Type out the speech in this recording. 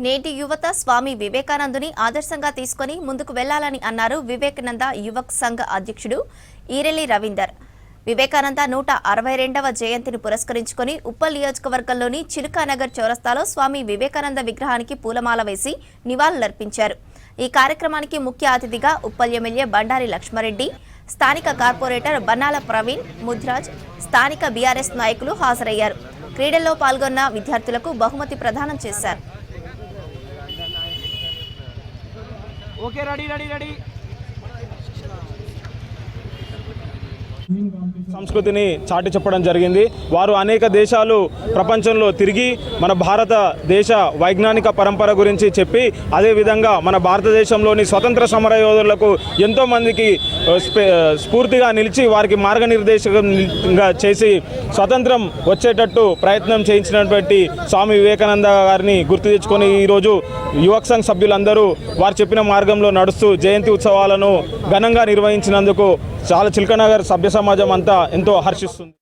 నేటి యువత స్వామి వివేకానందుని ఆదర్శంగా తీసుకొని ముందుకు వెళ్లాలని అన్నారు వివేకానంద యువక్ సంఘ్ అధ్యక్షుడు ఈరెల్లి రవీందర్. వివేకానంద 162వ జయంతిని పురస్కరించుకొని ఉప్పల్ నియోజకవర్గంలోని చిలుకానగర్ చౌరస్తాలో స్వామి వివేకానంద విగ్రహానికి పూలమాల వేసి నివాళులర్పించారు. ఈ కార్యక్రమానికి ముఖ్య అతిథిగా ఉప్పల్ ఎమ్మెల్యే బండారి లక్ష్మారెడ్డి, స్థానిక కార్పొరేటర్ బన్నాల ప్రవీణ్, ముద్రాజ్, స్థానిక బీఆర్ఎస్ నాయకులు హాజరయ్యారు. క్రీడల్లో పాల్గొన్న విద్యార్థులకు బహుమతి ప్రదానం చేశారు. సంస్కృతిని చాటి చెప్పడం జరిగింది. వారు అనేక దేశాలు ప్రపంచంలో తిరిగి మన భారతదేశ వైజ్ఞానిక పరంపర గురించి చెప్పి, అదేవిధంగా మన భారతదేశంలోని స్వతంత్ర సమరయోధులకు ఎంతోమందికి స్ఫూర్తిగా నిలిచి వారికి మార్గనిర్దేశకంగా చేసి స్వతంత్రం వచ్చేటట్టు ప్రయత్నం చేయించినటువంటి స్వామి వివేకానంద గారిని గుర్తు తెచ్చుకొని ఈరోజు యువక్ సంఘ్ సభ్యులందరూ వారు చెప్పిన మార్గంలో నడుస్తూ జయంతి ఉత్సవాలను ఘనంగా నిర్వహించినందుకు చాలా చిలుకనగర్ సభ్య సమాజం అంతా ఎంతో హర్షిస్తుంది.